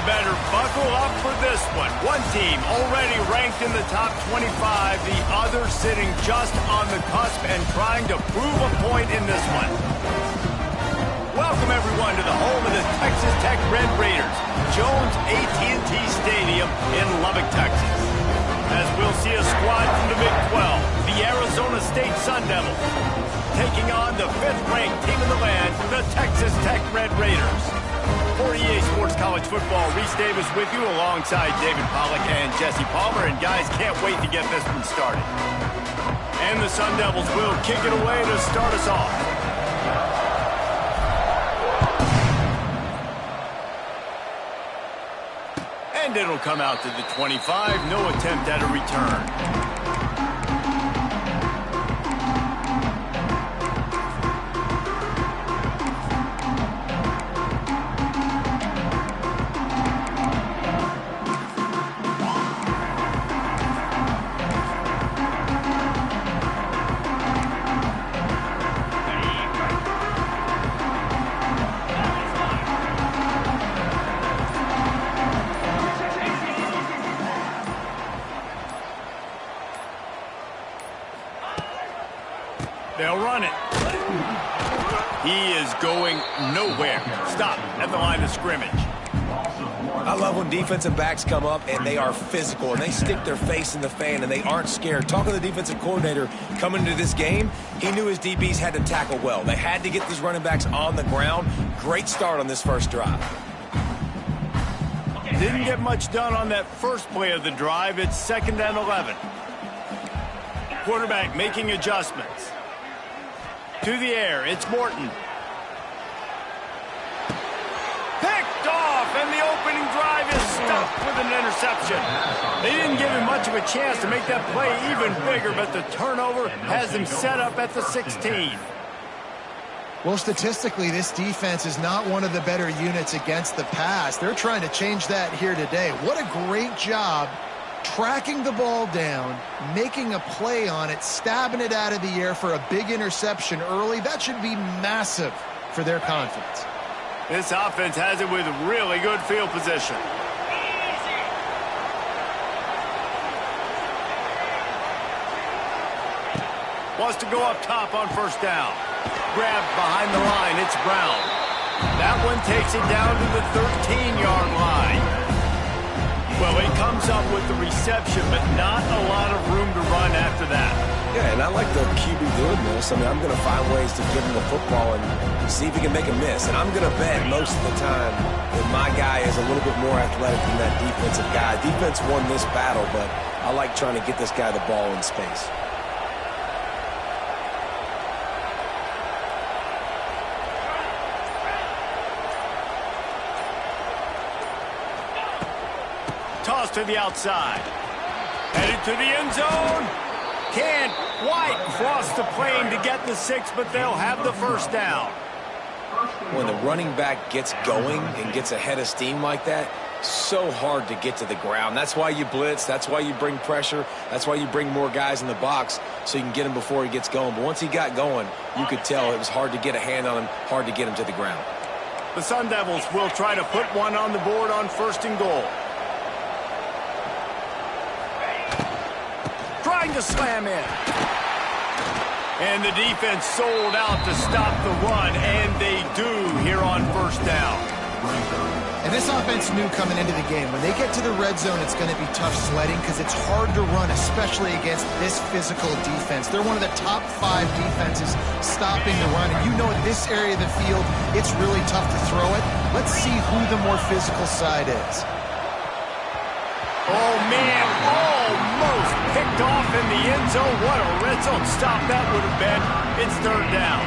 better buckle up for this one. One team already ranked in the top 25, the other sitting just on the cusp and trying to prove a point in this one. Welcome, everyone, to the home of the Texas Tech Red Raiders, Jones AT&T Stadium in Lubbock, Texas. As we'll see a squad from the Big 12, the Arizona State Sun Devils, taking on the 5th-ranked team in the land, the Texas Tech Red Raiders. For EA Sports College Football, Reese Davis with you alongside David Pollack and Jesse Palmer. And guys, can't wait to get this one started. And the Sun Devils will kick it away to start us off. And it'll come out to the 25. No attempt at a return. They'll run it. He is going nowhere. Stop at the line of scrimmage. I love when defensive backs come up and they are physical and they stick their face in the fan and they aren't scared. Talking to the defensive coordinator coming into this game, he knew his DBs had to tackle well. They had to get these running backs on the ground. Great start on this first drive. Didn't get much done on that first play of the drive. It's 2nd and 11. Quarterback making adjustments. To the air, it's Morton. Picked off, and the opening drive is stopped with an interception. They didn't give him much of a chance to make that play even bigger, but the turnover has him set up at the 16. Well, statistically, this defense is not one of the better units against the pass. They're trying to change that here today. What a great job tracking the ball down, making a play on it, stabbing it out of the air for a big interception early. That should be massive for their confidence. This offense has it with really good field position. Wants to go up top on first down. Grabbed behind the line, it's Brown. That one takes it down to the 13-yard line. Well, he comes up with the reception, but not a lot of room to run after that. Yeah, and I like the QB doing this. I mean, I'm going to find ways to give him the football and see if he can make a miss. And I'm going to bet most of the time that my guy is a little bit more athletic than that defensive guy. Defense won this battle, but I like trying to get this guy the ball in space. Toss to the outside. Headed to the end zone. Can't quite cross the plane to get the 6, but they'll have the first down. When the running back gets going and gets ahead of steam like that, so hard to get to the ground. That's why you blitz. That's why you bring pressure. That's why you bring more guys in the box so you can get him before he gets going. But once he got going, you could tell it was hard to get a hand on him, hard to get him to the ground. The Sun Devils will try to put one on the board on 1st and goal. Trying to slam in. And the defense sold out to stop the run, and they do here on first down. And this offense knew coming into the game, when they get to the red zone, it's going to be tough sledding because it's hard to run, especially against this physical defense. They're one of the top 5 defenses stopping the run. And you know, at this area of the field, it's really tough to throw it. Let's see who the more physical side is. Oh, man, almost picked off in the end zone. What a red zone stop that would have been. It's 3rd down.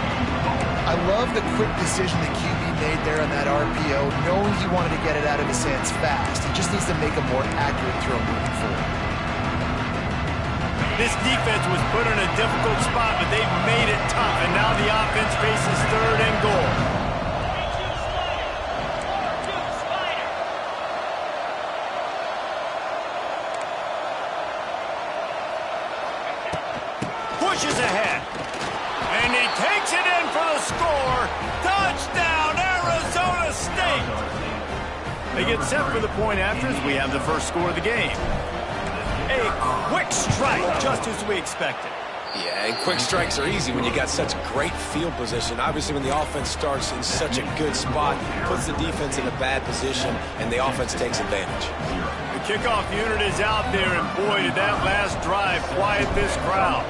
I love the quick decision the QB made there on that RPO, knowing he wanted to get it out of his hands fast. He just needs to make a more accurate throw moving forward. This defense was put in a difficult spot, but they've made it tough, and now the offense faces 3rd and goal. Pushes ahead, and he takes it in for the score. Touchdown, Arizona State. They get set for the point after as we have the first score of the game. A quick strike, just as we expected. Yeah, and quick strikes are easy when you got such great field position. Obviously, when the offense starts in such a good spot, puts the defense in a bad position, and the offense takes advantage. The kickoff unit is out there, and boy, did that last drive quiet this crowd.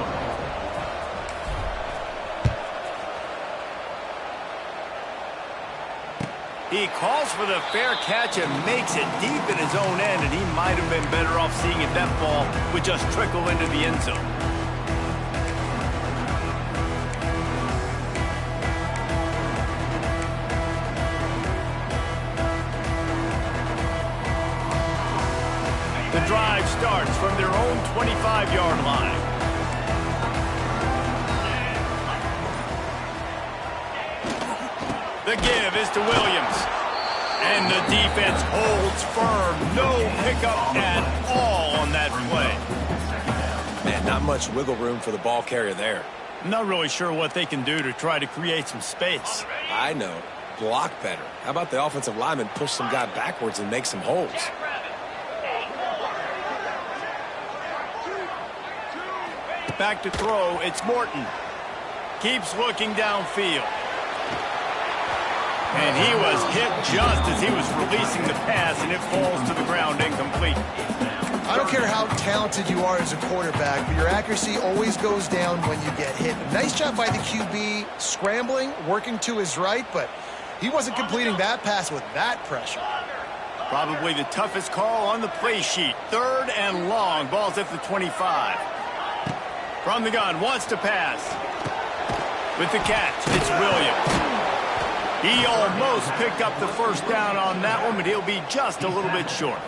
He calls for the fair catch and makes it deep in his own end, and he might have been better off seeing if that ball would just trickle into the end zone. The drive starts from their own 25-yard line. The give is to Williams. And the defense holds firm. No pickup at all on that play. Man, not much wiggle room for the ball carrier there. I'm not really sure what they can do to try to create some space. I know. Block better. How about the offensive lineman push some guy backwards and make some holes? Back to throw, it's Morton. Keeps looking downfield. And he was hit just as he was releasing the pass, and it falls to the ground incomplete. I don't care how talented you are as a quarterback, but your accuracy always goes down when you get hit. Nice job by the QB scrambling, working to his right, but he wasn't completing that pass with that pressure. Probably the toughest call on the play sheet. 3rd and long. Ball's at the 25. From the gun, wants to pass. With the catch, it's Williams. He almost picked up the first down on that one, but he'll be just a little bit short.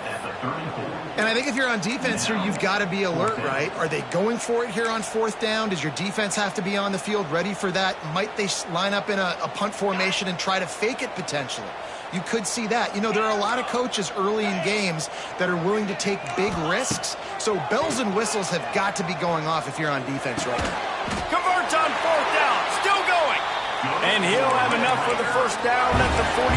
And I think if you're on defense here, you've got to be alert, right? Are they going for it here on 4th down? Does your defense have to be on the field ready for that? Might they line up in a punt formation and try to fake it potentially? You could see that. You know, there are a lot of coaches early in games that are willing to take big risks. So bells and whistles have got to be going off if you're on defense right now. Converts on 4th down. Still going. And he'll have enough for the first down at the 42.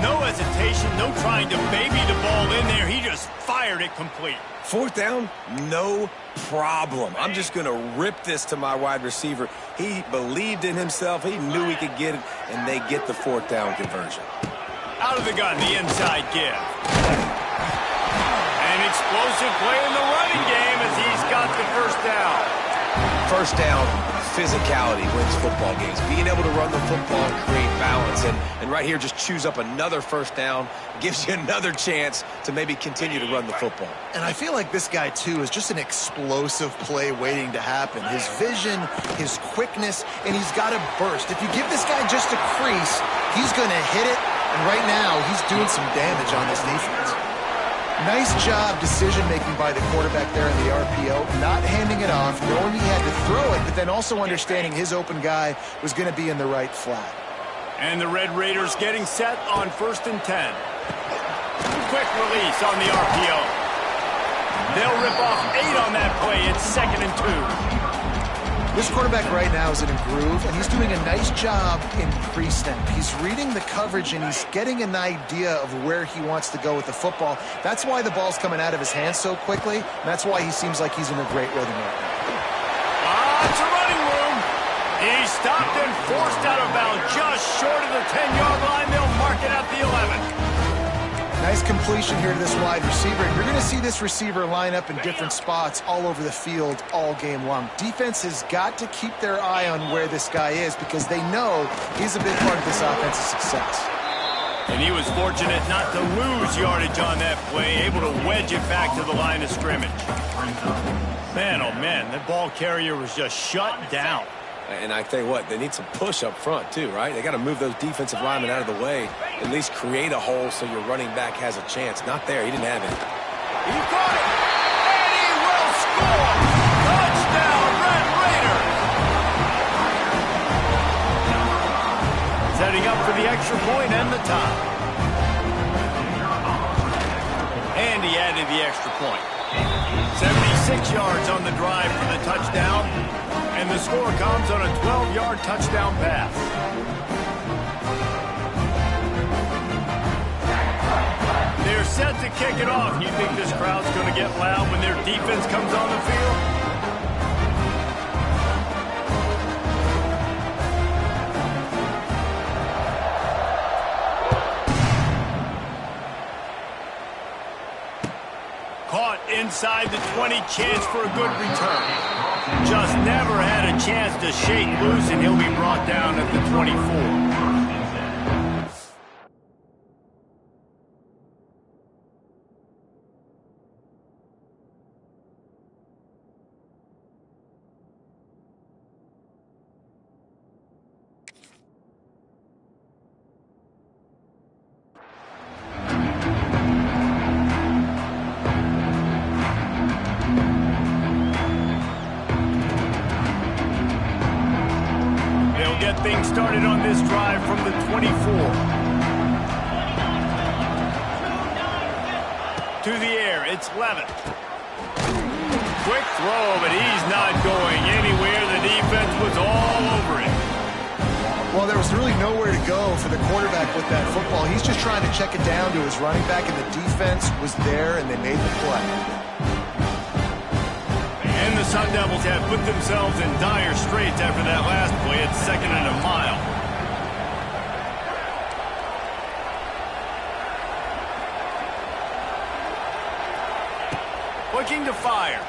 No hesitation, no trying to baby the ball in there. He just fired it complete. 4th down, no problem. I'm just going to rip this to my wide receiver. He believed in himself. He knew he could get it, and they get the 4th down conversion. Out of the gun, the inside give. An explosive play in the running game as he's got the first down. First down, physicality wins football games. Being able to run the football and create balance. And right here, just choose up another first down. Gives you another chance to maybe continue to run the football. And I feel like this guy, too, is just an explosive play waiting to happen. His vision, his quickness, and he's got to burst. If you give this guy just a crease, he's going to hit it. And right now, he's doing some damage on this defense. Nice job decision-making by the quarterback there in the RPO, not handing it off, knowing he had to throw it, but then also understanding his open guy was going to be in the right flat. And the Red Raiders getting set on 1st and 10. Quick release on the RPO. They'll rip off 8 on that play. It's 2nd and 2. This quarterback right now is in a groove, and he's doing a nice job in pre-snap. He's reading the coverage, and he's getting an idea of where he wants to go with the football. That's why the ball's coming out of his hands so quickly, and that's why he seems like he's in a great rhythm right now. It's a running room. He's stopped and forced out of bounds just short of the 10-yard line. They'll mark it at the 11. Nice completion here to this wide receiver. You're going to see this receiver line up in different spots all over the field all game long. Defense has got to keep their eye on where this guy is because they know he's a big part of this offense's success. And he was fortunate not to lose yardage on that play, able to wedge it back to the line of scrimmage. Man, oh man, that ball carrier was just shut down. And I tell you what, they need some push up front too, right? They got to move those defensive linemen out of the way, at least create a hole so your running back has a chance. Not there. He didn't have it. He caught it, and he will score. Touchdown, Red Raiders. Setting up for the extra point and the tie. And he added the extra point. 76 yards on the drive for the touchdown. And the score comes on a 12-yard touchdown pass. set to kick it off. You think this crowd's going to get loud when their defense comes on the field? Caught inside the 20, chance for a good return. Just never had a chance to shake loose, and he'll be brought down at the 24. Get things started on this drive from the 24. To the air, it's Levitt. Quick throw, but he's not going anywhere. The defense was all over it. Well, there was really nowhere to go for the quarterback with that football. He's just trying to check it down to his running back, and the defense was there, and they made the play. And the Sun Devils have put themselves in dire straits after that last play at 2nd and a mile. Looking to fire.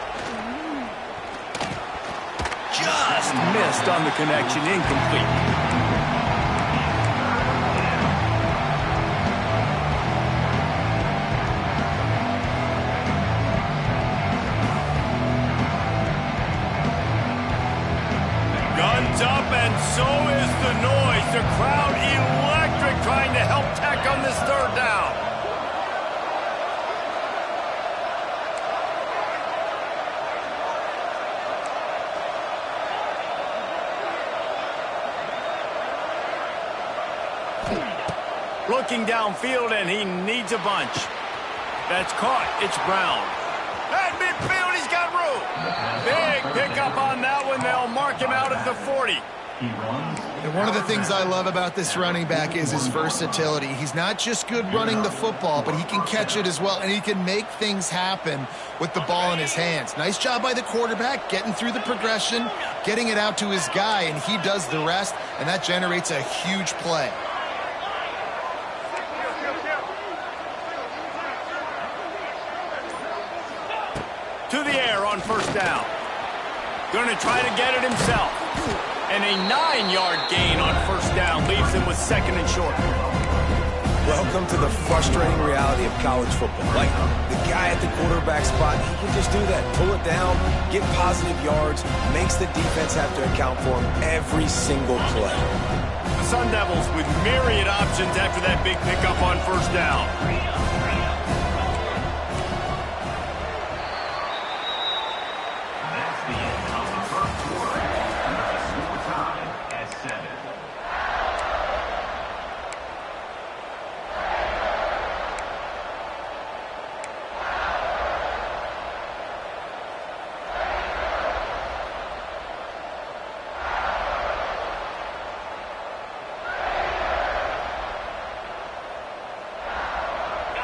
Just missed on the connection, incomplete. Up, and so is the noise. The crowd electric, trying to help Tech on this 3rd down. Looking downfield, and he needs a bunch. That's caught. It's Brown. At midfield, he's got room. Big pickup on that one. They'll mark him out at the 40. And one of the things I love about this running back is his versatility. He's not just good running the football, but he can catch it as well, and he can make things happen with the ball in his hands. Nice job by the quarterback, getting through the progression, getting it out to his guy, and he does the rest, and that generates a huge play. To the air on 1st down. Going to try to get it himself. And a 9-yard gain on 1st down leaves him with 2nd and short. Welcome to the frustrating reality of college football. Like, the guy at the quarterback spot, he can just do that. Pull it down, get positive yards, makes the defense have to account for him every single play. The Sun Devils with myriad options after that big pickup on 1st down.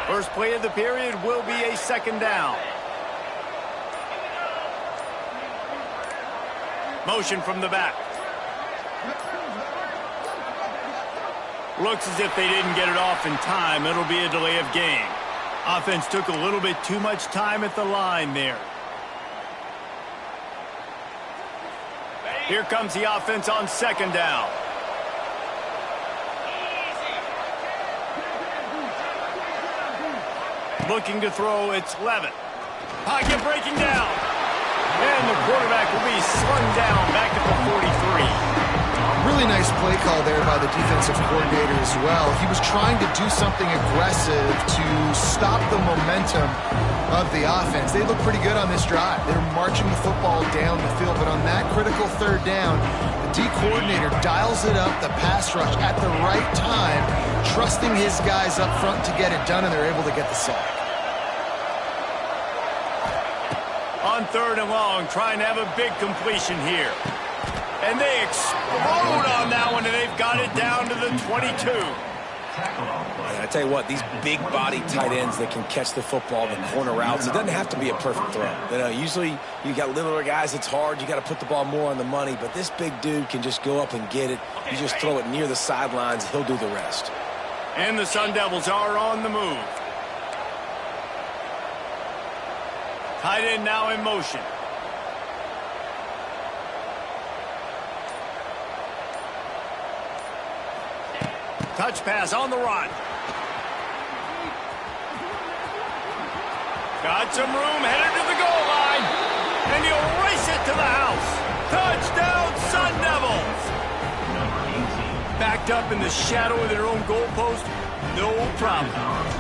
First play of the period will be a 2nd down. Motion from the back. Looks as if they didn't get it off in time. It'll be a delay of game. Offense took a little bit too much time at the line there. Here comes the offense on 2nd down. Looking to throw, it's Levitt. Pocket breaking down. And the quarterback will be slung down back at the 43. Really nice play call there by the defensive coordinator as well. He was trying to do something aggressive to stop the momentum of the offense. They look pretty good on this drive. They're marching the football down the field, but on that critical 3rd down, the D coordinator dials it up, the pass rush at the right time, trusting his guys up front to get it done, and they're able to get the sack. On 3rd and long, trying to have a big completion here. And they explode on that one, and they've got it down to the 22. I tell you what, these big-body tight ends that can catch the football, the corner routes, it doesn't have to be a perfect throw. You know, usually you got littler guys, it's hard. You got to put the ball more on the money, but this big dude can just go up and get it. You just throw it near the sidelines, he'll do the rest. And the Sun Devils are on the move. Tight end now in motion. Touch pass on the run. Got some room, headed to the goal line. And he'll race it to the house. Touchdown, Sun Devils. Backed up in the shadow of their own goalpost, no problem.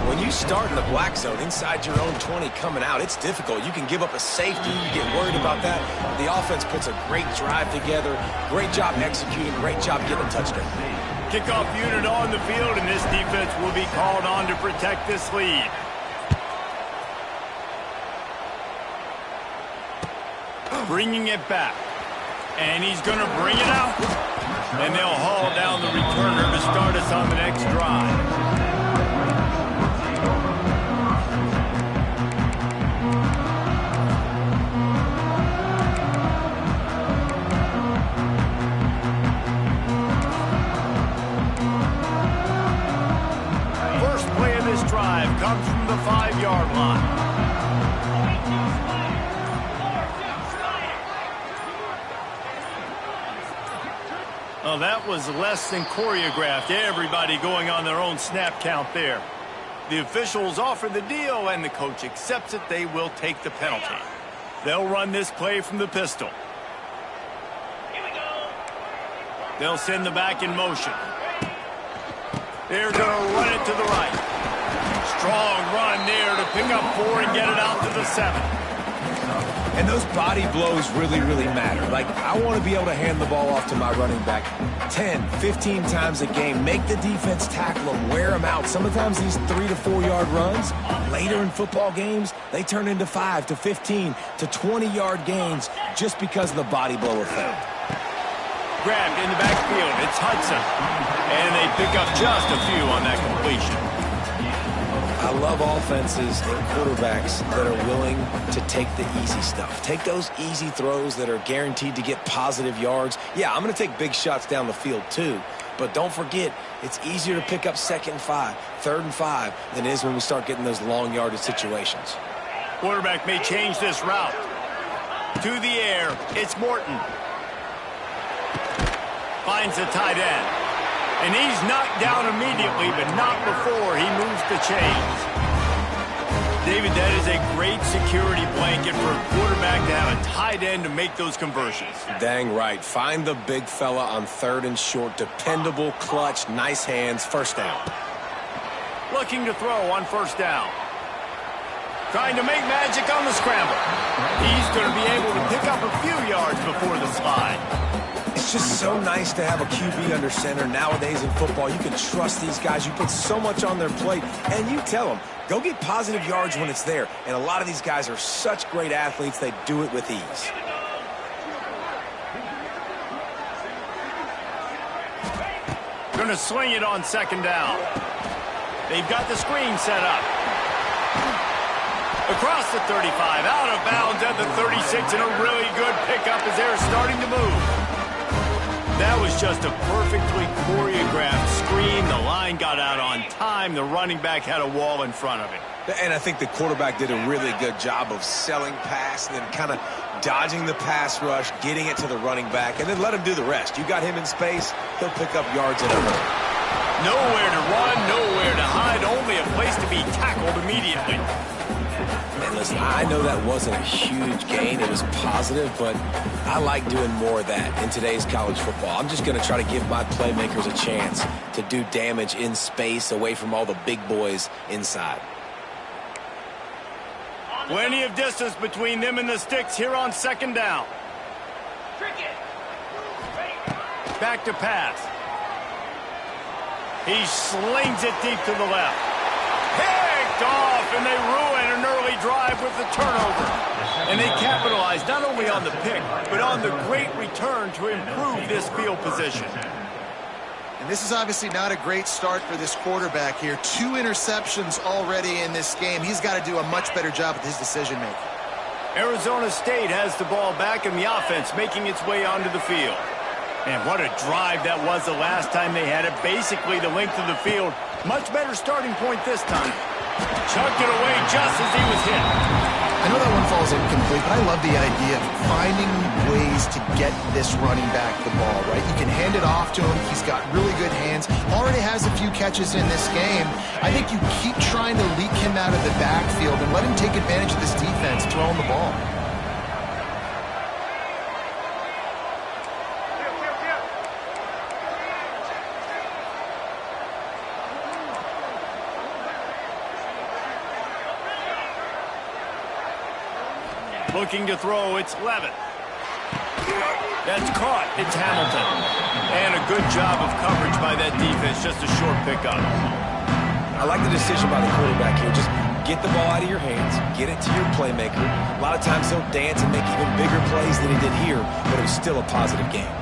When you start in the black zone inside your own 20 coming out, it's difficult. You can give up a safety. You get worried about that. The offense puts a great drive together. Great job executing. Great job getting a touchdown. Kickoff unit on the field, and this defense will be called on to protect this lead. Bringing it back. And he's going to bring it out. And they'll haul down the returner to start us on the next drive. First play of this drive comes from the 5-yard line. Well, that was less than choreographed. Everybody going on their own snap count there. The officials offer the deal, and the coach accepts it. They will take the penalty. They'll run this play from the pistol. Here we go. They'll send the back in motion. They're going to run it to the right. Strong run there to pick up 4 and get it out to the 7. And those body blows really, really matter. Like, I want to be able to hand the ball off to my running back 10, 15 times a game. Make the defense tackle them, wear them out. Sometimes these 3 to 4 yard runs, later in football games, they turn into 5 to 15 to 20 yard gains just because of the body blow effect. Grabbed in the backfield, it's Hudson. And they pick up just a few on that completion. I love offenses and quarterbacks that are willing to take the easy stuff. Take those easy throws that are guaranteed to get positive yards. Yeah, I'm going to take big shots down the field too. But don't forget, it's easier to pick up 2nd and 5, 3rd and 5 than it is when we start getting those long yardage situations. Quarterback may change this route. To the air, it's Morton. Finds the tight end. And he's knocked down immediately, but not before he moves the chains. David, that is a great security blanket for a quarterback to have a tight end to make those conversions. Dang right. Find the big fella on 3rd and short. Dependable, clutch, nice hands, 1st down. Looking to throw on 1st down. Trying to make magic on the scramble. He's going to be able to pick up a few yards before the slide. It's just so nice to have a QB under center nowadays in football. You can trust these guys. You put so much on their plate, and you tell them, go get positive yards when it's there. And a lot of these guys are such great athletes, they do it with ease. Going to swing it on 2nd down. They've got the screen set up. Across the 35, out of bounds at the 36, and a really good pickup as they're starting to move. That was just a perfectly choreographed screen. The line got out on time. The running back had a wall in front of him. And I think the quarterback did a really good job of selling pass and then kind of dodging the pass rush, getting it to the running back, and then let him do the rest. You got him in space, he'll pick up yards in a hurry. Nowhere to run, nowhere to hide, only a place to be tackled immediately. Man, listen, I know that wasn't a huge gain. It was positive, but I like doing more of that in today's college football. I'm just going to try to give my playmakers a chance to do damage in space away from all the big boys inside. Plenty of distance between them and the sticks here on 2nd down. Back to pass. He slings it deep to the left. Picked off, and they ruin an early drive with the turnover. And they capitalize not only on the pick, but on the great return to improve this field position. And this is obviously not a great start for this quarterback here. 2 interceptions already in this game. He's got to do a much better job with his decision-making. Arizona State has the ball back in the offense, making its way onto the field. And what a drive that was the last time they had it. Basically the length of the field. Much better starting point this time. Chucked it away just as he was hit. I know that one falls incomplete, but I love the idea of finding ways to get this running back the ball, right? You can hand it off to him. He's got really good hands. Already has a few catches in this game. I think you keep trying to leak him out of the backfield and let him take advantage of this defense throwing the ball. Looking to throw, it's Levitt. That's caught, it's Hamilton. And a good job of coverage by that defense, just a short pickup. I like the decision by the quarterback here. Just get the ball out of your hands, get it to your playmaker. A lot of times he'll dance and make even bigger plays than he did here, but it was still a positive game.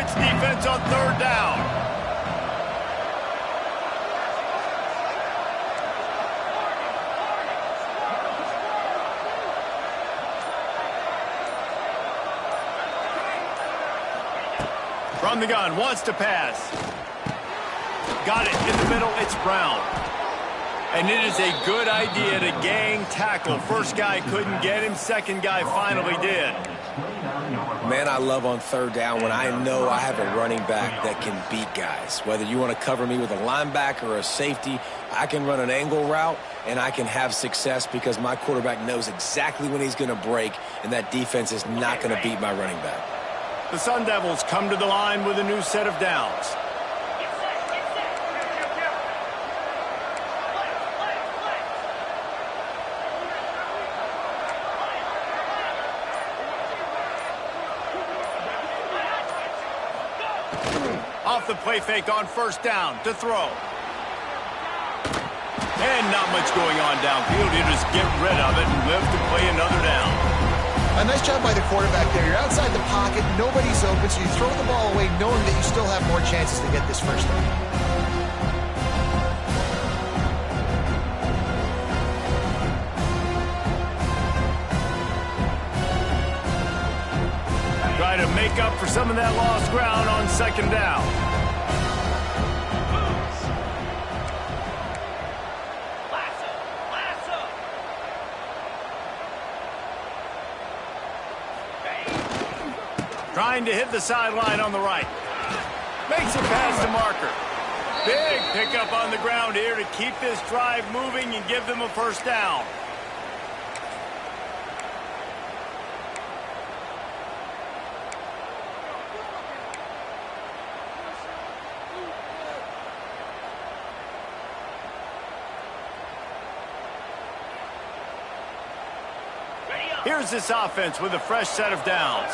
Defense on 3rd down. From the gun, wants to pass. Got it in the middle, it's Brown. And it is a good idea to gang tackle. First guy couldn't get him, second guy finally did. Man, I love on 3rd down when I know I have a running back that can beat guys. Whether you want to cover me with a linebacker or a safety, I can run an angle route and I can have success because my quarterback knows exactly when he's going to break, and that defense is not going to beat my running back. The Sun Devils come to the line with a new set of downs. Off the play fake on 1st down to throw. And not much going on downfield. You just get rid of it and live to play another down. A nice job by the quarterback there. You're outside the pocket. Nobody's open, so you throw the ball away knowing that you still have more chances to get this first down. Try to make up for some of that lost ground on 2nd down. Trying to hit the sideline on the right. Makes it past the marker. Big pickup on the ground here to keep this drive moving and give them a 1st down. Here's this offense with a fresh set of downs.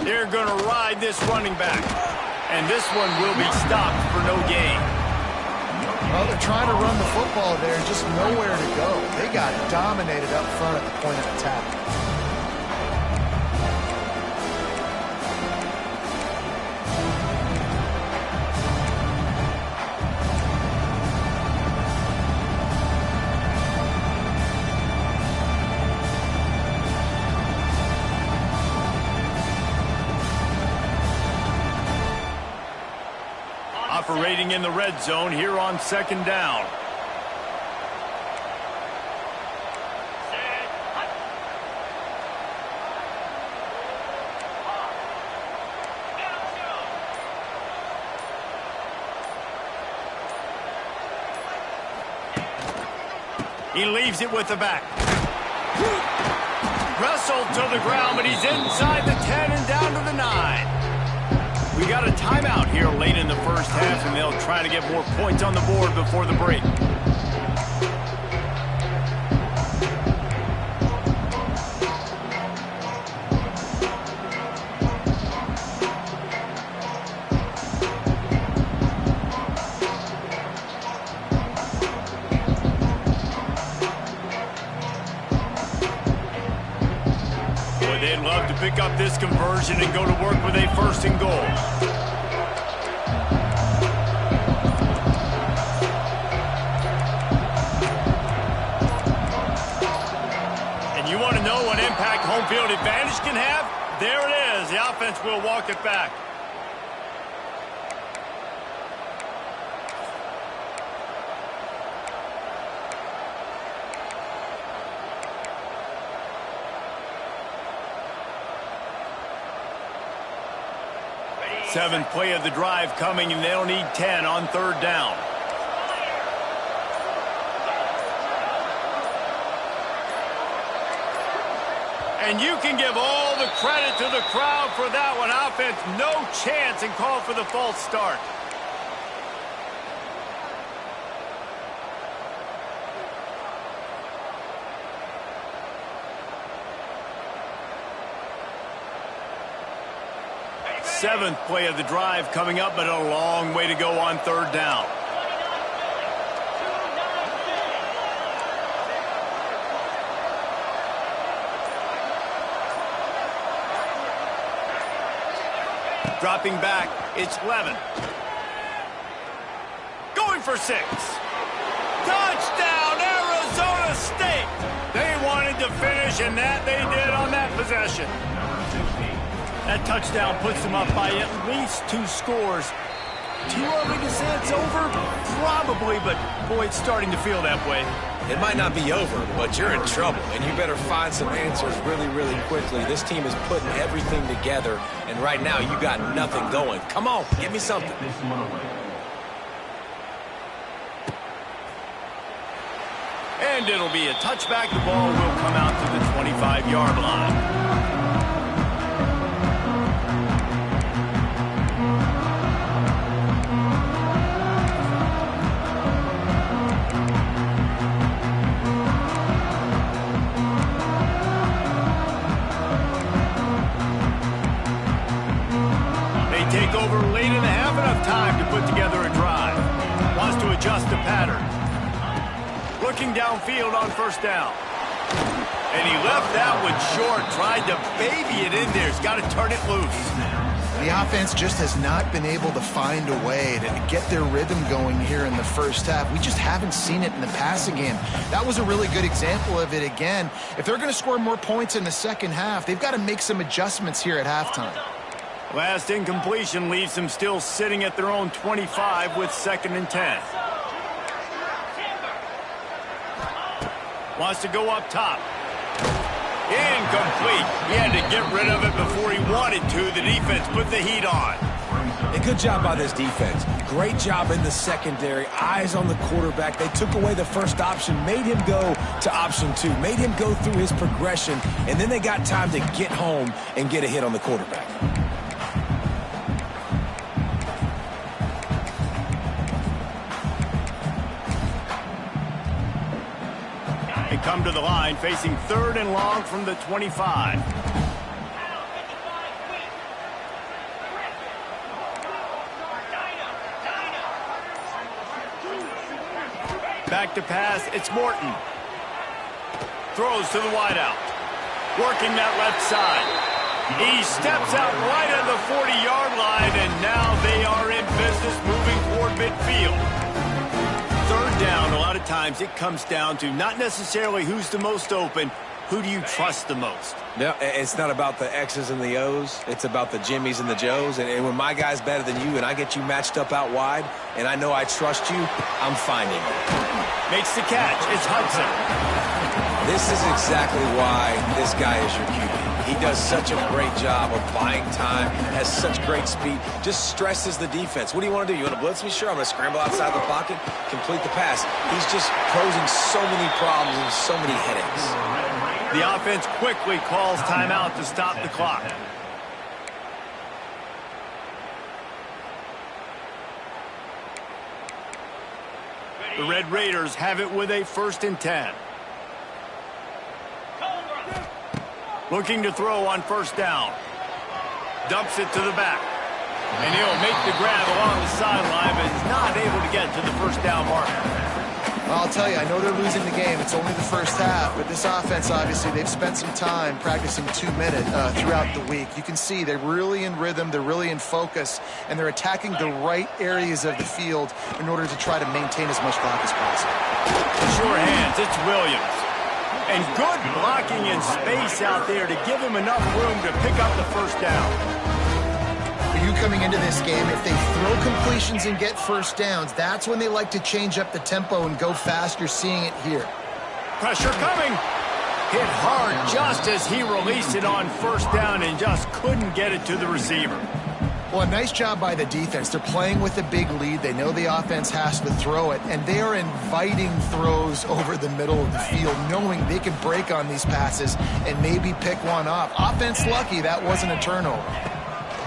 They're going to ride this running back. And this one will be stopped for no gain. Well, they're trying to run the football there, just nowhere to go. They got dominated up front at the point of attack. Operating in the red zone here on 2nd down. He leaves it with the back. Wrestled to the ground, but he's inside the 10 and down to the 9. We got a timeout here late in the first half, and they'll try to get more points on the board before the break. pick up this conversion and go to work with a 1st and goal. And you want to know what impact home field advantage can have? There it is. The offense will walk it back. Seventh play of the drive coming, and they'll need 10 on 3rd down. And you can give all the credit to the crowd for that one. Offense, no chance, and call for the false start. Seventh play of the drive coming up, but a long way to go on 3rd down. Dropping back, it's Levin. Going for 6. Touchdown, Arizona State! They wanted to finish, and that they did on that possession. That touchdown puts them up by at least 2 scores. Too early to say it's over? Probably, but boy, it's starting to feel that way. It might not be over, but you're in trouble, and you better find some answers really, really quickly. This team is putting everything together, and right now you got nothing going. Come on, give me something. And it'll be a touchback. The ball will come out to the 25-yard line. Take over late in the half, enough time to put together a drive. Wants to adjust the pattern. Looking downfield on 1st down. And he left that one short, tried to baby it in there. He's got to turn it loose. The offense just has not been able to find a way to get their rhythm going here in the 1st half. We just haven't seen it in the passing game. That was a really good example of it again. If they're going to score more points in the 2nd half, they've got to make some adjustments here at halftime. Last incompletion leaves them still sitting at their own 25 with 2nd and 10. Wants to go up top. Incomplete. He had to get rid of it before he wanted to. The defense put the heat on. And good job by this defense. Great job in the secondary. Eyes on the quarterback. They took away the 1st option, made him go to option 2, made him go through his progression, and then they got time to get home and get a hit on the quarterback. They come to the line, facing 3rd and long from the 25. Back to pass, it's Morton. Throws to the wideout. Working that left side. He steps out right at the 40-yard line, and now they are in business moving toward midfield. 3rd down, a lot of times it comes down to not necessarily who's the most open, who do you trust the most? No, it's not about the X's and the O's. It's about the Jimmies and the Joes. And when my guy's better than you and I get you matched up out wide and I know I trust you, I'm finding you. Makes the catch. It's Hudson. This is exactly why this guy is your QB. He does such a great job of buying time, has such great speed, just stresses the defense. What do you want to do? You want to blitz me? Sure, I'm going to scramble outside the pocket, complete the pass. He's just posing so many problems and so many headaches. The offense quickly calls timeout to stop the clock. The Red Raiders have it with a 1st and 10. Looking to throw on 1st down. Dumps it to the back. And he'll make the grab along the sideline, but is not able to get to the 1st down marker. I'll tell you, I know they're losing the game. It's only the first half, but this offense, obviously, they've spent some time practicing 2 minutes throughout the week. You can see they're really in rhythm, they're really in focus, and they're attacking the right areas of the field in order to try to maintain as much clock as possible. Sure hands, it's Williams. And good blocking in space out there to give him enough room to pick up the first down. For you coming into this game, if they throw completions and get first downs, that's when they like to change up the tempo and go fast. You're seeing it here. Pressure coming. Hit hard just as he released it on first down and just couldn't get it to the receiver. Well, a nice job by the defense. They're playing with a big lead. They know the offense has to throw it, and they are inviting throws over the middle of the field, knowing they can break on these passes and maybe pick one off. Offense lucky that wasn't a turnover.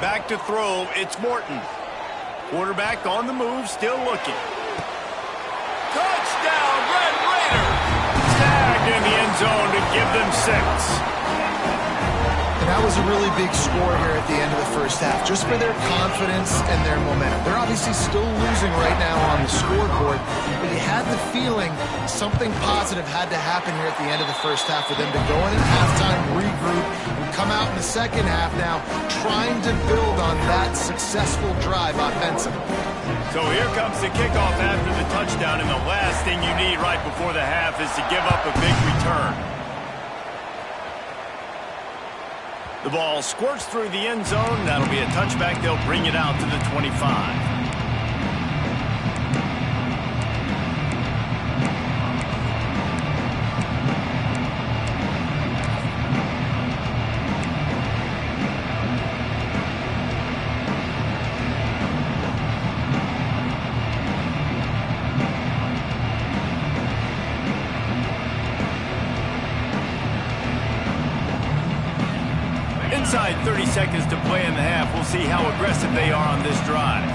Back to throw, it's Morton. Quarterback on the move, still looking. Touchdown, Red Raiders! Tagged in the end zone to give them 6. And that was a really big score here at the end of the first half, just for their confidence and their momentum. They're obviously still losing right now on the scoreboard, but you had the feeling something positive had to happen here at the end of the first half for them to go in at halftime, regroup, and come out in the second half now trying to build on that successful drive offensively. So here comes the kickoff after the touchdown, and the last thing you need right before the half is to give up a big return. The ball squirts through the end zone. That'll be a touchback. They'll bring it out to the 25. Inside 30 seconds to play in the half. We'll see how aggressive they are on this drive.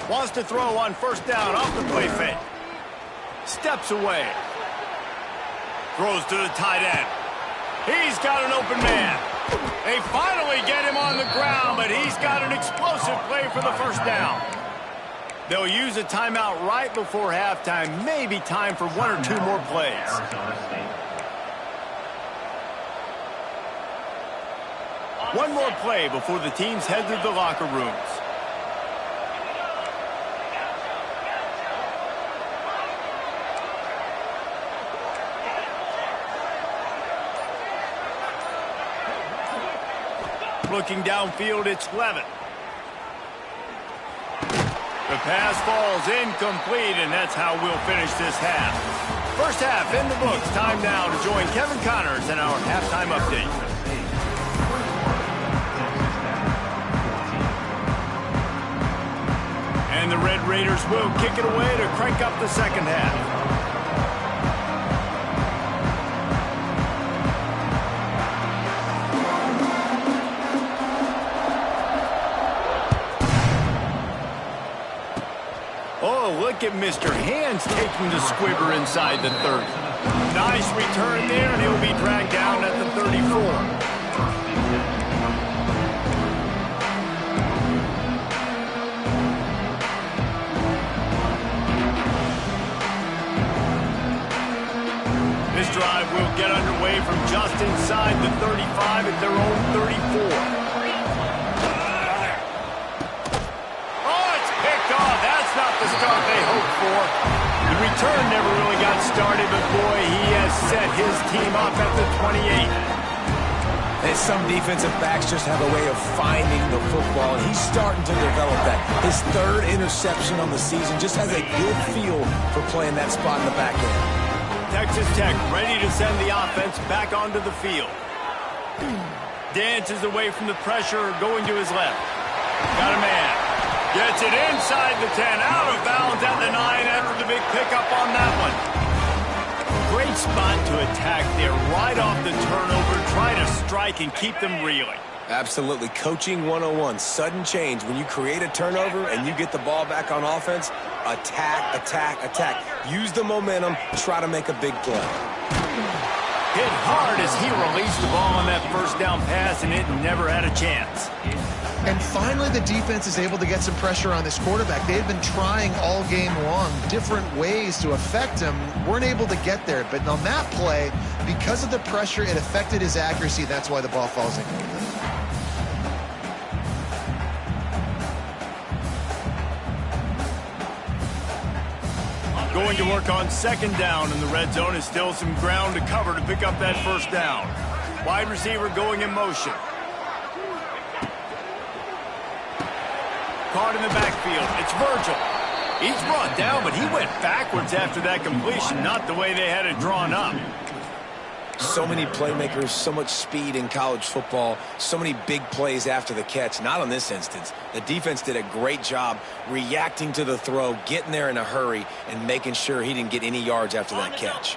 Wants to throw on first down off the play fake. Steps away. Throws to the tight end. He's got an open man. They finally get him on the ground, but he's got an explosive play for the first down. They'll use a timeout right before halftime. Maybe time for 1 or 2 more plays. One more play before the teams head to the locker rooms. Looking downfield, it's Levin. The pass falls incomplete, and that's how we'll finish this half. First half in the books. Time now to join Kevin Connors in our halftime update. And the Red Raiders will kick it away to crank up the second half. Oh, look at Mr. Hands taking the squibber inside the 30. Nice return there, and he'll be dragged down at the 34. This drive will get underway from just inside the 35 at their own 34. Oh, it's picked off. That's not the start they hoped for. The return never really got started, but boy, he has set his team up at the 28. And some defensive backs just have a way of finding the football, and he's starting to develop that. His 3rd interception on the season just has a good feel for playing that spot in the back end. Texas Tech ready to send the offense back onto the field. Dances away from the pressure, going to his left. Got a man. Gets it inside the 10, out of bounds at the 9 after the big pickup on that one. Great spot to attack there, right off the turnover. Try to strike and keep them reeling. Absolutely. Coaching 101. Sudden change. When you create a turnover and you get the ball back on offense, attack, attack, attack. Use the momentum. Try to make a big play. Hit hard as he released the ball on that first down pass, and it never had a chance. And finally, the defense is able to get some pressure on this quarterback. They had been trying all game long different ways to affect him, weren't able to get there. But on that play, because of the pressure, it affected his accuracy. That's why the ball falls incomplete. Going to work on second down in the red zone. Is still some ground to cover to pick up that first down. Wide receiver going in motion. Caught in the backfield. It's Virgil. He's brought down, but he went backwards after that completion, not the way they had it drawn up. So many playmakers, so much speed in college football, so many big plays after the catch. Not on this instance. The defense did a great job reacting to the throw, getting there in a hurry, and making sure he didn't get any yards after that catch.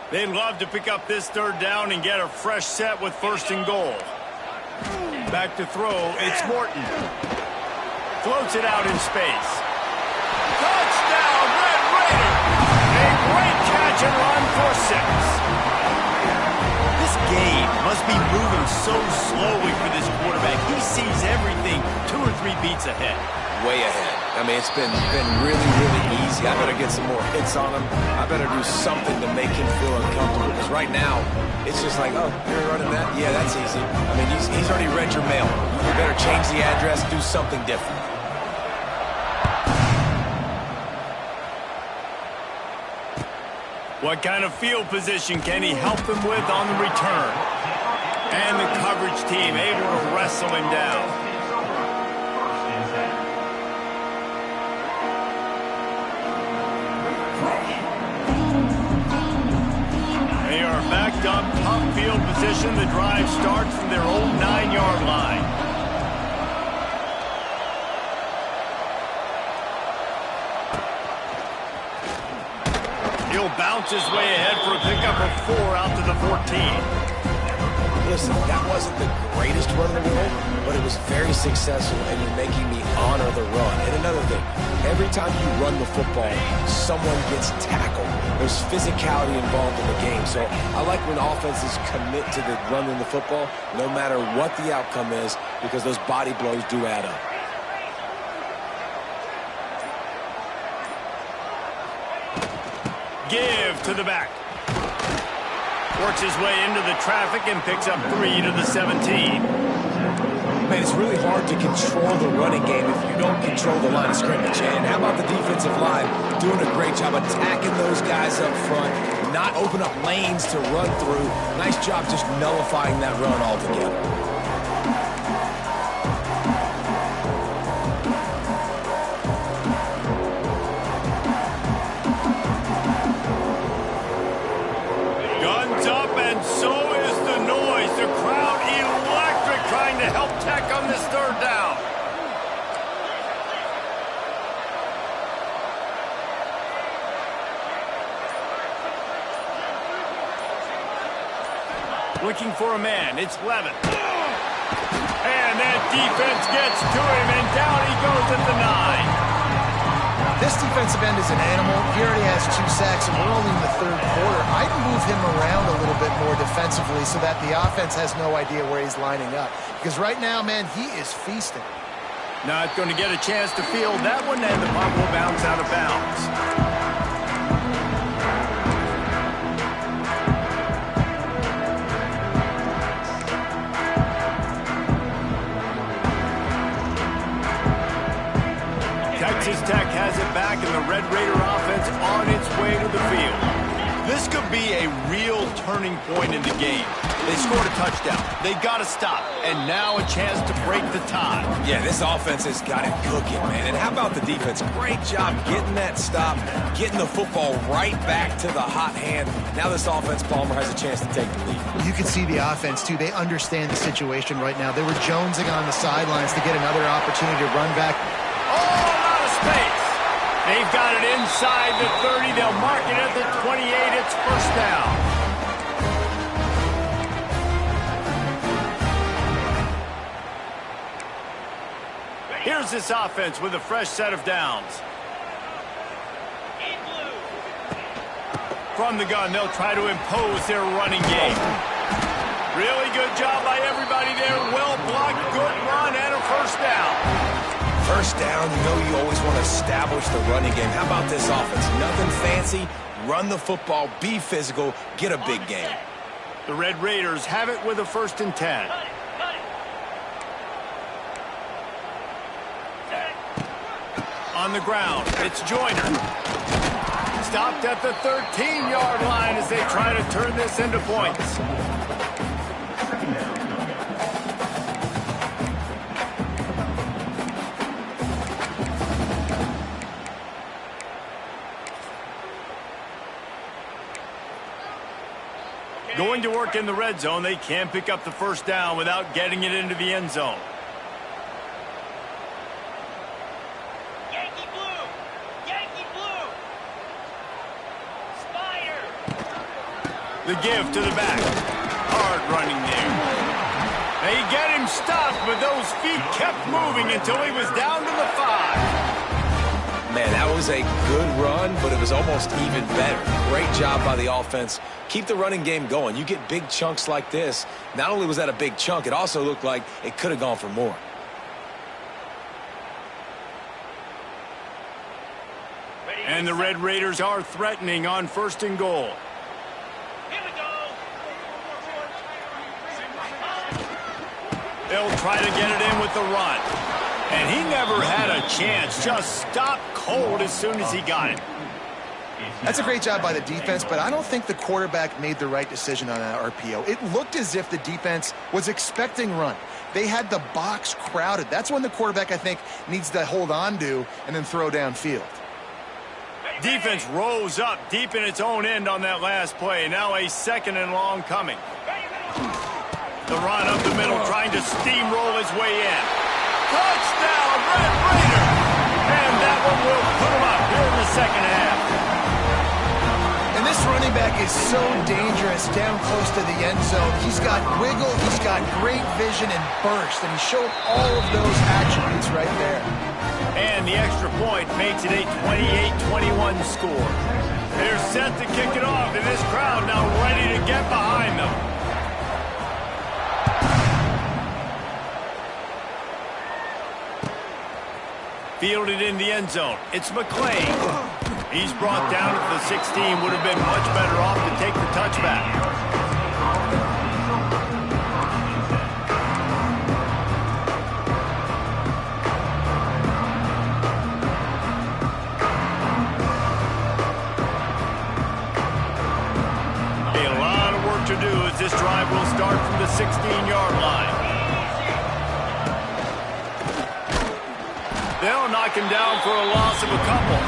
They'd love to pick up this third down and get a fresh set with first and goal. Back to throw, it's Morton. Floats it out in space. Touchdown, Red Raider! A great catch and run for 6. This game must be moving so slowly for this quarterback. He sees everything 2 or 3 beats ahead. Way ahead. I mean, it's been really, really easy. I better get some more hits on him. I better do something to make him feel uncomfortable. Because right now, it's just like, oh, you're running that? Yeah, that's easy. I mean, he's already read your mail. You better change the address, do something different. What kind of field position can he help them with on the return? And the coverage team able to wrestle him down. They are backed up, tough field position. The drive starts from their old 9-yard line. He'll bounce his way ahead for a pickup of 4 out to the 14. Listen, that wasn't the greatest run in the world, but it was very successful, and you're making me honor the run. And another thing, every time you run the football, someone gets tackled. There's physicality involved in the game. So I like when offenses commit to the running the football, no matter what the outcome is, because those body blows do add up. Give to the back. Works his way into the traffic and picks up 3 to the 17. Man, it's really hard to control the running game if you don't control the line of scrimmage. And how about the defensive line doing a great job attacking those guys up front, not open up lanes to run through. Nice job just nullifying that run altogether. So is the noise. The crowd electric trying to help Tech on this third down. Looking for a man. It's Levin. And that defense gets to him, and down he goes at the 9. This defensive end is an animal. He already has 2 sacks, and we're only in the third quarter. I'd move him around a little bit more defensively so that the offense has no idea where he's lining up. Because right now, man, he is feasting. Not going to get a chance to field that one, and the puck will bounce out of bounds. Texas Tech has it back, and the Red Raider offense on its way to the field. This could be a real turning point in the game. They scored a touchdown. They got to stop, and now a chance to break the tie. Yeah, this offense has got it cooking, man. And how about the defense? Great job getting that stop, getting the football right back to the hot hand. Now this offense, Palmer, has a chance to take the lead. You can see the offense, too. They understand the situation right now. They were jonesing on the sidelines to get another opportunity to run back. Space. They've got it inside the 30. They'll mark it at the 28. It's first down. Here's this offense with a fresh set of downs. From the gun, they'll try to impose their running game. Really good job by everybody there. Well blocked, good run, and a first down. down, you know you always want to establish the running game. How about this offense? Nothing fancy. Run the football, be physical, get a big game. The Red Raiders have it with a 1st and 10. On the ground, it's Joyner. Stopped at the 13-yard line as they try to turn this into points. Going to work in the red zone, they can pick up the 1st down without getting it into the end zone. Yankee blue! Yankee blue! Spider! The give to the back. Hard running there. They get him stopped, but those feet kept moving until he was down to the 5. Man, that was a good run, but it was almost even better. Great job by the offense. Keep the running game going. You get big chunks like this. Not only was that a big chunk, it also looked like it could have gone for more. And the Red Raiders are threatening on 1st and goal. Here we go! They'll try to get it in with the run. And he never had a chance. Just stopped cold as soon as he got it. That's a great job by the defense, but I don't think the quarterback made the right decision on that RPO. It looked as if the defense was expecting run. They had the box crowded. That's when the quarterback, I think, needs to hold on to and then throw downfield. Defense rose up deep in its own end on that last play. Now a 2nd and long coming. The run up the middle, trying to steamroll his way in. Touchdown, Red Raiders! And that one will put him up here in the 2nd half. And this running back is so dangerous down close to the end zone. He's got wiggle, he's got great vision and burst, and he showed all of those attributes right there. And the extra point makes it a 28-21 score. They're set to kick it off, and this crowd now ready to get behind them. Fielded in the end zone. It's McClain. He's brought down at the 16. Would have been much better off to take the touchback. A lot of work to do as this drive will start from the 16-yard line. They'll knock him down for a loss of a couple.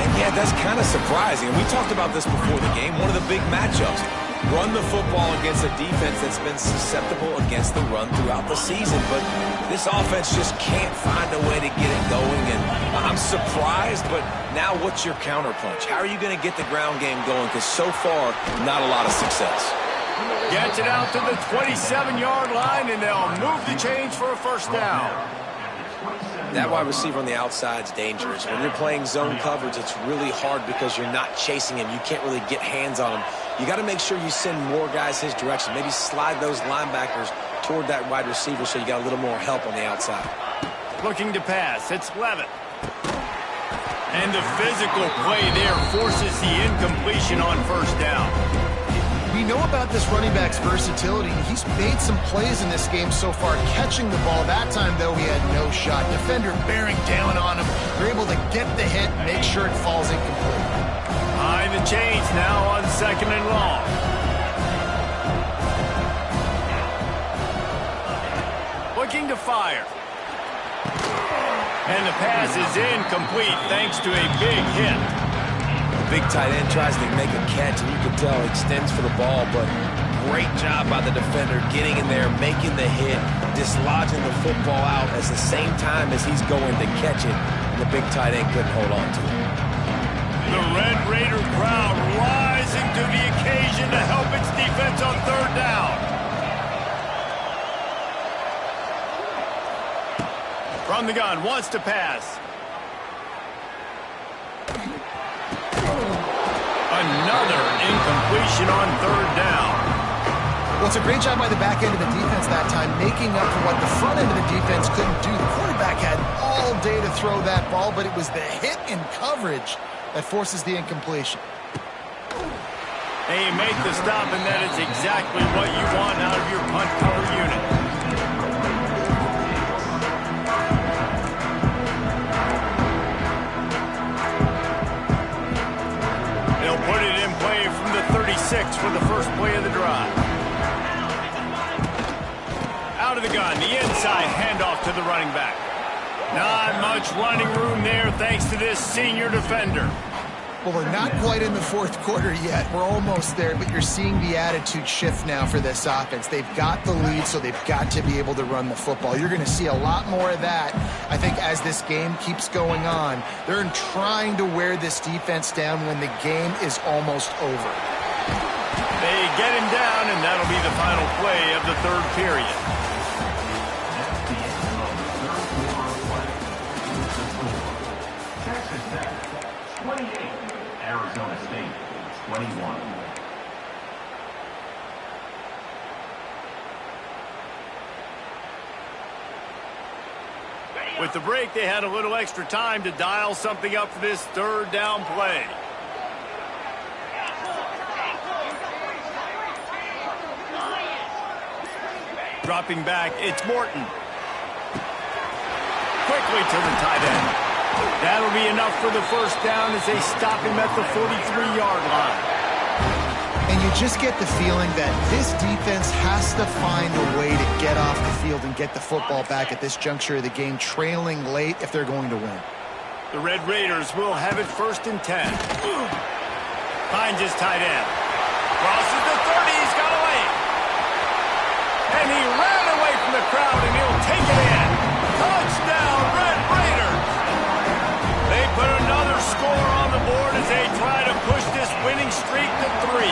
And yeah, that's kind of surprising. We talked about this before the game. One of the big matchups. Run the football against a defense that's been susceptible against the run throughout the season. But this offense just can't find a way to get it going. And I'm surprised, but now what's your counterpunch? How are you going to get the ground game going? Because so far, not a lot of success. Gets it out to the 27-yard line, and they'll move the chains for a 1st down. That wide receiver on the outside is dangerous. When you're playing zone coverage, it's really hard because you're not chasing him. You can't really get hands on him. You got to make sure you send more guys his direction. Maybe slide those linebackers toward that wide receiver so you got a little more help on the outside. Looking to pass. It's Levitt. And the physical play there forces the incompletion on 1st down. We know about this running back's versatility. He's made some plays in this game so far, catching the ball. That time, though, he had no shot. Defender bearing down on him. They're able to get the hit, make sure it falls incomplete. Behind the chains now on 2nd and long. Looking to fire. And the pass is incomplete thanks to a big hit. Big tight end tries to make a catch, and you can tell he extends for the ball, but great job by the defender getting in there, making the hit, dislodging the football out at the same time as he's going to catch it, and the big tight end couldn't hold on to it. The Red Raider crowd rising to the occasion to help its defense on 3rd down. From the gun, wants to pass. Another incompletion on 3rd down. Well, it's a great job by the back end of the defense that time, making up for what the front end of the defense couldn't do. The quarterback had all day to throw that ball, but it was the hit in coverage that forces the incompletion. Hey, you make the stop, and that is exactly what you want out of your punt cover unit. They'll put it in play from the 36 for the first play of the drive. Out of the gun, the inside handoff to the running back. Not much running room there thanks to this senior defender. Well, we're not quite in the fourth quarter yet. We're almost there, but you're seeing the attitude shift now for this offense. They've got the lead, so they've got to be able to run the football. You're going to see a lot more of that, I think, as this game keeps going on. They're trying to wear this defense down when the game is almost over. They get him down, and that'll be the final play of the third period. Arizona State, 21. With the break, they had a little extra time to dial something up for this third down play. Dropping back, it's Morton. Quickly to the tight end. That'll be enough for the first down as they stop him at the 43-yard line. And you just get the feeling that this defense has to find a way to get off the field and get the football back at this juncture of the game, trailing late if they're going to win. The Red Raiders will have it 1st and 10. Finds his tight end. Crosses the 30, he's got away. And he ran away from the crowd, and he'll take it in. Touchdown, Red Raiders! They put another score on the board as they try to push this winning streak to 3.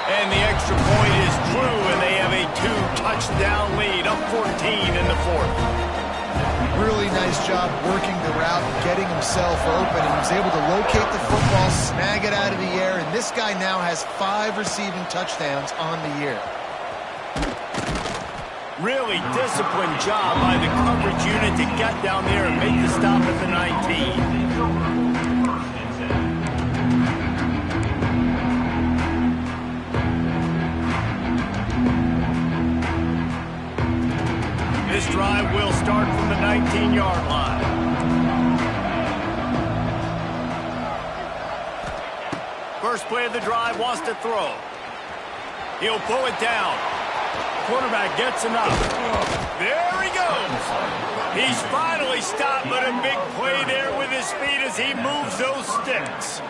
And the extra point is true, and they have a 2-touchdown lead, up 14 in the fourth. Really nice job working the route and getting himself open. He was able to locate the football, snag it out of the air, and this guy now has 5 receiving touchdowns on the year. Really disciplined job by the coverage unit to get down there and make the stop at the 19. This drive will start from the 19-yard line. First play of the drive, wants to throw. He'll pull it down. Quarterback gets enough. There he goes. He's finally stopped, but a big play there with his feet as he moves those sticks.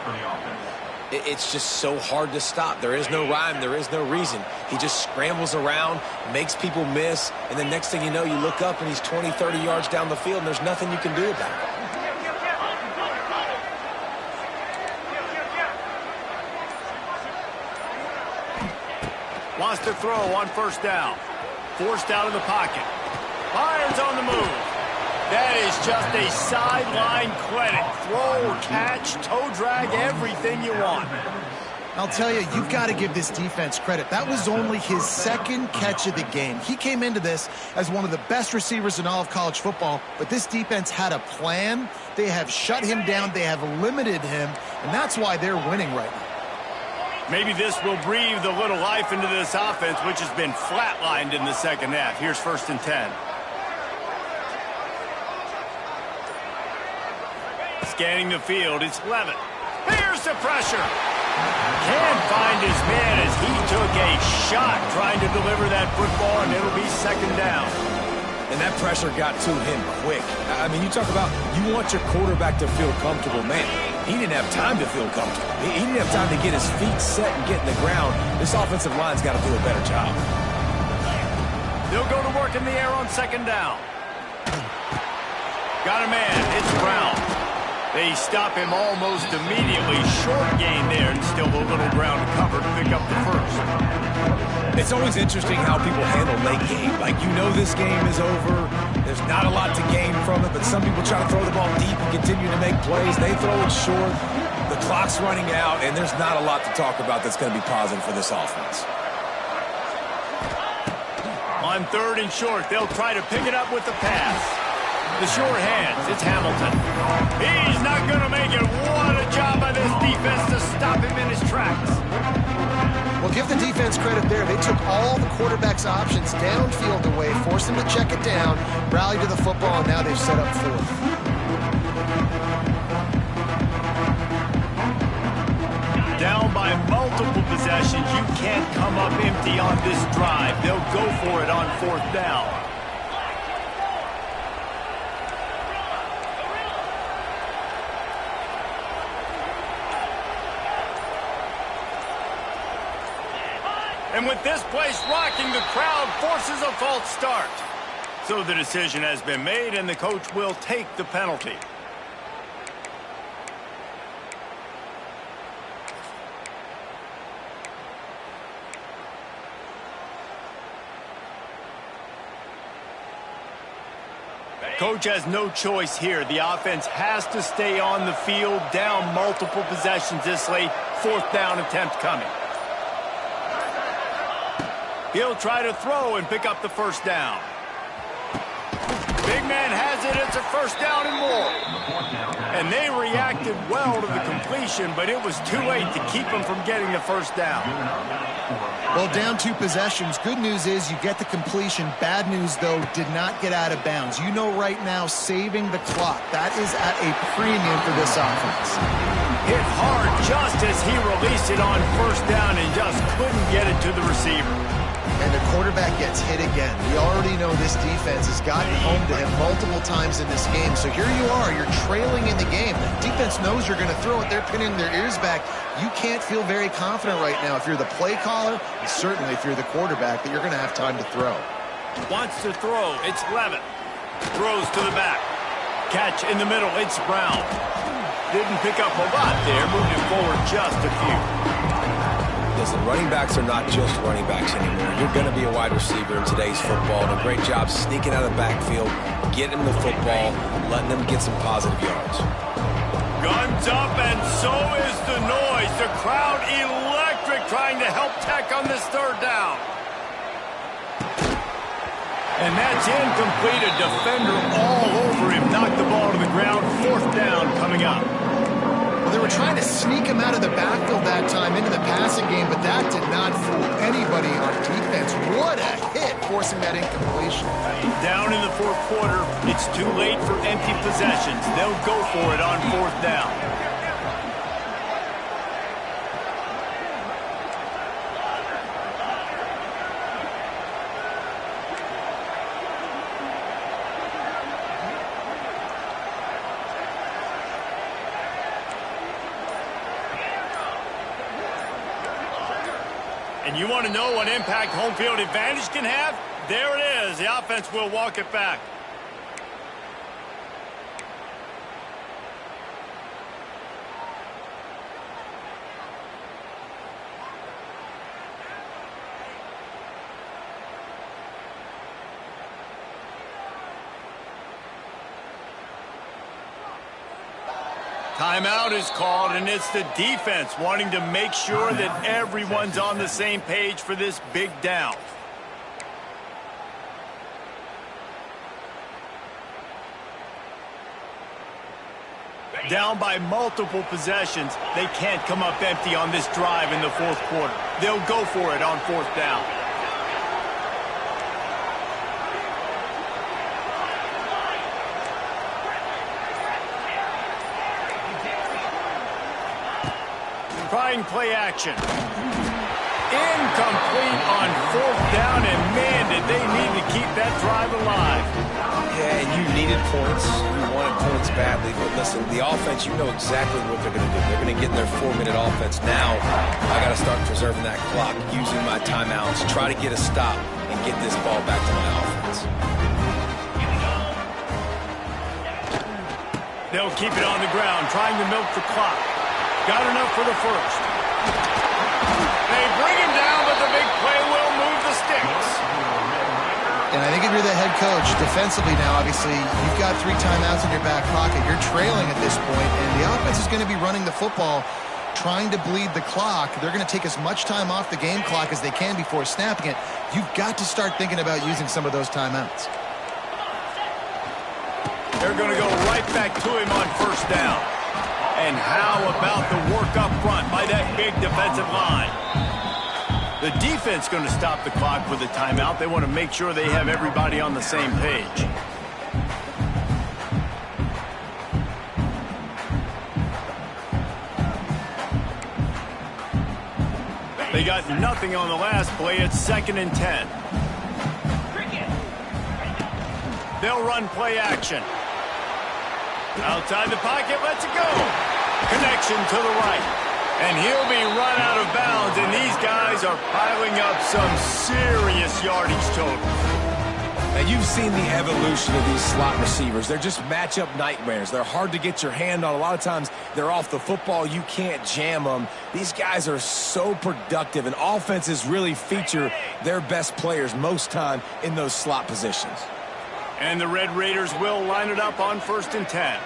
It's just so hard to stop. There is no rhyme. There is no reason. He just scrambles around, makes people miss, and the next thing you know, you look up and he's 20, 30 yards down the field, and there's nothing you can do about it. Wants to throw on first down. Forced out of the pocket. Fires on the move. That is just a sideline clinic. Throw, catch, toe drag, everything you want. I'll tell you, you've got to give this defense credit. That was only his second catch of the game. He came into this as one of the best receivers in all of college football, but this defense had a plan. They have shut him down. They have limited him, and that's why they're winning right now. Maybe this will breathe a little life into this offense, which has been flatlined in the second half. Here's 1st and 10. Scanning the field, it's Levitt. Here's the pressure. Can't find his man as he took a shot trying to deliver that football, and it'll be 2nd down. And that pressure got to him quick. I mean, you talk about you want your quarterback to feel comfortable. Man, he didn't have time to feel comfortable. He didn't have time to get his feet set and get in the ground. This offensive line's got to do a better job. They'll go to work in the air on 2nd down. Got a man. It's Brown. They stop him almost immediately. Short gain there, and still a little ground to cover to pick up the first. It's always interesting how people handle late game. Like, you know this game is over. There's not a lot to gain from it, but some people try to throw the ball deep and continue to make plays. They throw it short. The clock's running out, and there's not a lot to talk about that's going to be positive for this offense. On 3rd and short, they'll try to pick it up with the pass. The short hands, it's Hamilton. He's not going to make it. What a job by this defense to stop him in his tracks. Well, give the defense credit there. They took all the quarterback's options downfield away, forced him to check it down, rallied to the football, and now they've set up fourth. Down by multiple possessions, you can't come up empty on this drive. They'll go for it on fourth down. And with this place rocking, the crowd forces a false start. So the decision has been made, and the coach will take the penalty. Coach has no choice here. The offense has to stay on the field, down multiple possessions this late. Fourth down attempt coming. He'll try to throw and pick up the first down. Big man has it. It's a first down and more. And they reacted well to the completion, but it was too late to keep them from getting the first down. Well, down 2 possessions. Good news is you get the completion. Bad news, though, did not get out of bounds. You know right now, saving the clock. That is at a premium for this offense. Hit hard just as he released it on first down and just couldn't get it to the receiver. And the quarterback gets hit again. We already know this defense has gotten home to him multiple times in this game. So here you are, you're trailing in the game. The defense knows you're going to throw it. They're pinning their ears back. You can't feel very confident right now if you're the play caller, and certainly if you're the quarterback, that you're going to have time to throw. Wants to throw. It's Levin. Throws to the back. Catch in the middle. It's Brown. Didn't pick up a lot there. Moved it forward just a few. Listen, running backs are not just running backs anymore. You're going to be a wide receiver in today's football. And a great job sneaking out of the backfield, getting them the football, letting them get some positive yards. Guns up, and so is the noise. The crowd electric, trying to help Tech on this third down. And that's incomplete. A defender all over him. Knocked the ball to the ground. Fourth down coming up. They were trying to sneak him out of the backfield that time into the passing game, but that did not fool anybody on defense. What a hit, forcing that incompletion. Down in the fourth quarter, it's too late for empty possessions. They'll go for it on fourth down. And you want to know what impact home field advantage can have? There it is. The offense will walk it back. Timeout is called, and it's the defense wanting to make sure that everyone's on the same page for this big down. Down by multiple possessions, they can't come up empty on this drive in the fourth quarter. They'll go for it on fourth down. Trying play action. Incomplete on fourth down, and man, did they need to keep that drive alive. Yeah, and you needed points. You wanted points badly. But listen, the offense, you know exactly what they're going to do. They're going to get in their 4-minute offense. Now, I got to start preserving that clock, using my timeouts, try to get a stop, and get this ball back to my offense. They'll keep it on the ground, trying to milk the clock. Got enough for the first. They bring him down, but the big play will move the sticks. And I think if you're the head coach, defensively now, obviously, you've got 3 timeouts in your back pocket. You're trailing at this point, and the offense is going to be running the football, trying to bleed the clock. They're going to take as much time off the game clock as they can before snapping it. You've got to start thinking about using some of those timeouts. They're going to go right back to him on first down. And how about the work up front by that big defensive line? The defense going to stop the clock with a timeout. They want to make sure they have everybody on the same page. They got nothing on the last play. It's 2nd and 10. They'll run play action. Outside the pocket, lets it go. Connection to the right. And he'll be run out of bounds, and these guys are piling up some serious yardage totals. Now, you've seen the evolution of these slot receivers. They're just matchup nightmares. They're hard to get your hand on. A lot of times, they're off the football. You can't jam them. These guys are so productive, and offenses really feature their best players most time in those slot positions. And the Red Raiders will line it up on 1st and 10.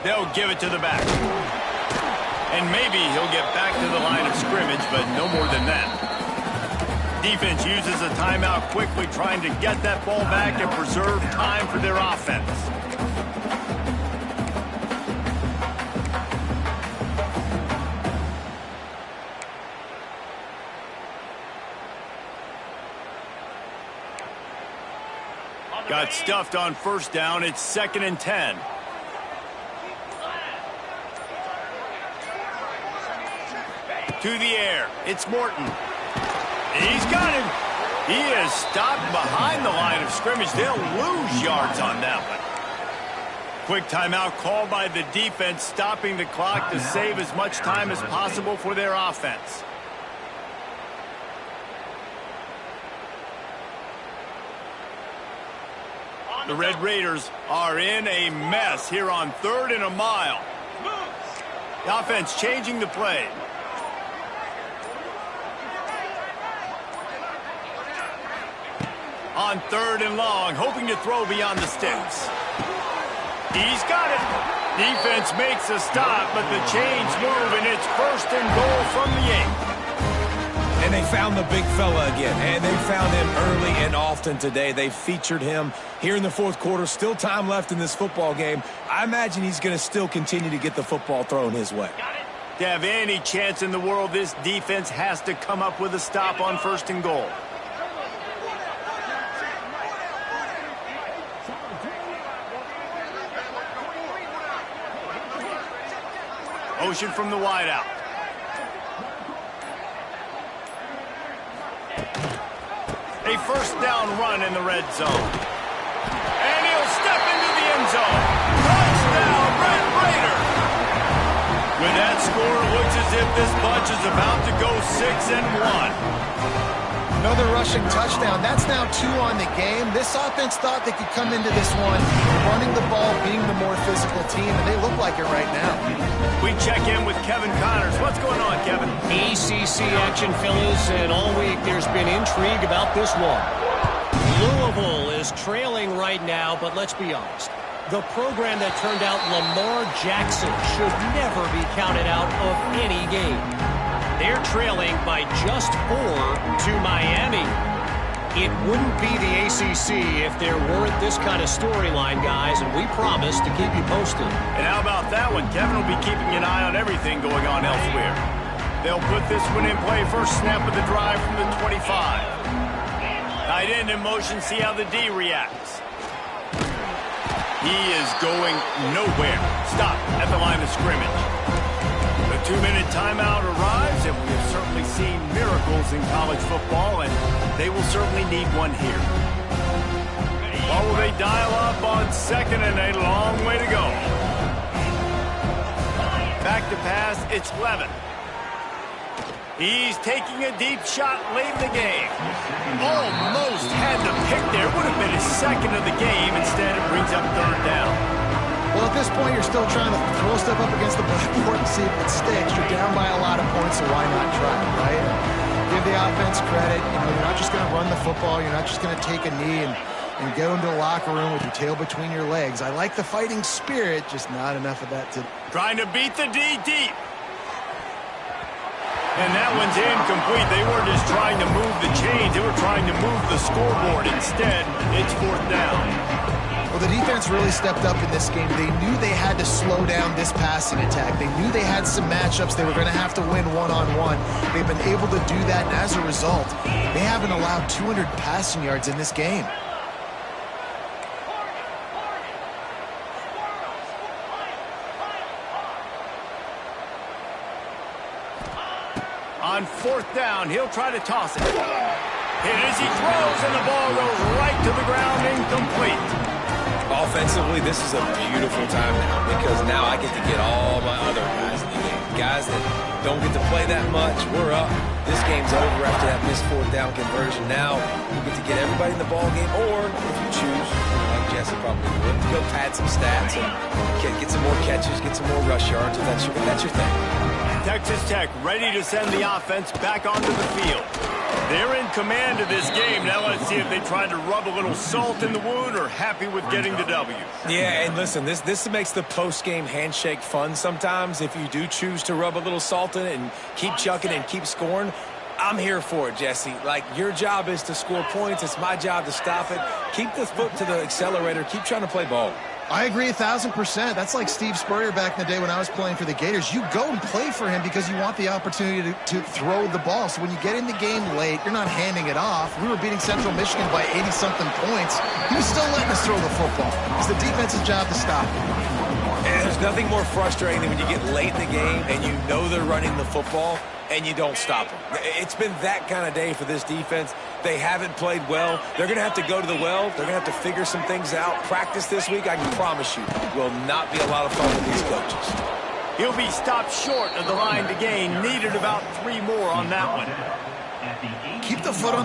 They'll give it to the back. And maybe he'll get back to the line of scrimmage, but no more than that. Defense uses a timeout quickly, trying to get that ball back and preserve time for their offense. Got stuffed on first down. It's 2nd and 10. To the air. It's Morton. He's got him. He is stopped behind the line of scrimmage. They'll lose yards on that one. Quick timeout called by the defense, stopping the clock to save as much time as possible for their offense. The Red Raiders are in a mess here on 3rd and a mile. The offense changing the play. On 3rd and long, hoping to throw beyond the sticks. He's got it. Defense makes a stop, but the chains move, and it's 1st and goal from the 8. And they found the big fella again, and they found him early and often today. They featured him here in the 4th quarter. Still time left in this football game. I imagine he's going to still continue to get the football thrown his way. To have any chance in the world, this defense has to come up with a stop on 1st and goal. Motion from the wideout. A 1st down run in the red zone. And he'll step into the end zone. Touchdown, Red Raider! With that score, it looks as if this bunch is about to go 6-1. Another rushing touchdown. That's now 2 on the game. This offense thought they could come into this one running the ball, being the more physical team, and they look like it right now. We check in with Kevin Connors. What's going on, Kevin? ACC action, fellas, and all week there's been intrigue about this one. Louisville is trailing right now, but let's be honest. The program that turned out Lamar Jackson should never be counted out of any game. They're trailing by just 4 to Miami. It wouldn't be the ACC if there weren't this kind of storyline, guys, and we promise to keep you posted. And how about that one? Kevin will be keeping an eye on everything going on elsewhere. They'll put this one in play. First snap of the drive from the 25. Tight end in motion, see how the D reacts. He is going nowhere. Stop at the line of scrimmage. The 2-minute timeout arrives, and we have certainly seen miracles in college football, and they will certainly need one here. Or will they dial up on 2nd and a long way to go? Back to pass, it's Levin. He's taking a deep shot late in the game. Almost had the pick there. Would have been his 2nd of the game. Instead, it brings up 3rd down. Well, at this point, you're still trying to throw stuff up against the blackboard and see if it sticks. You're down by a lot of points, so why not try, right? Give the offense credit. You know, you're not just going to run the football. You're not just going to take a knee and go into the locker room with your tail between your legs. I like the fighting spirit, just not enough of that to... Trying to beat the D deep. And that one's incomplete. They weren't just trying to move the chains. They were trying to move the scoreboard. Instead, it's 4th down. Well, the defense really stepped up in this game. They knew they had to slow down this passing attack. They knew they had some matchups they were going to have to win one-on-one. They've been able to do that, and as a result, they haven't allowed 200 passing yards in this game. On 4th down, he'll try to toss it. Hit as he throws, and the ball goes right to the ground, incomplete. Offensively, this is a beautiful time now because now I get to get all my other guys in the game. Guys that don't get to play that much, we're up. This game's over after that missed 4th down conversion. Now you get to get everybody in the ball game, or if you choose, like Jesse probably would, go pad some stats and get some more catches, get some more rush yards if that's your thing. Texas Tech ready to send the offense back onto the field. They're in command of this game. Now let's see if they try to rub a little salt in the wound or happy with getting the W. Yeah, and listen, this makes the post-game handshake fun sometimes. If you do choose to rub a little salt in it and keep chucking and keep scoring, I'm here for it, Jesse. Like, your job is to score points. It's my job to stop it. Keep the foot to the accelerator. Keep trying to play ball. I agree 1,000%. That's like Steve Spurrier back in the day when I was playing for the Gators. You go and play for him because you want the opportunity to throw the ball. So when you get in the game late, you're not handing it off. We were beating Central Michigan by 80-something points. He was still letting us throw the football. It's the defense's job to stop it. And there's nothing more frustrating than when you get late in the game and you know they're running the football and you don't stop them. It's been that kind of day for this defense. They haven't played well. They're going to have to go to the well. They're going to have to figure some things out. Practice this week, I can promise you, will not be a lot of fun with these coaches. He'll be stopped short of the line to gain. Needed about 3 more on that one. Keep the foot on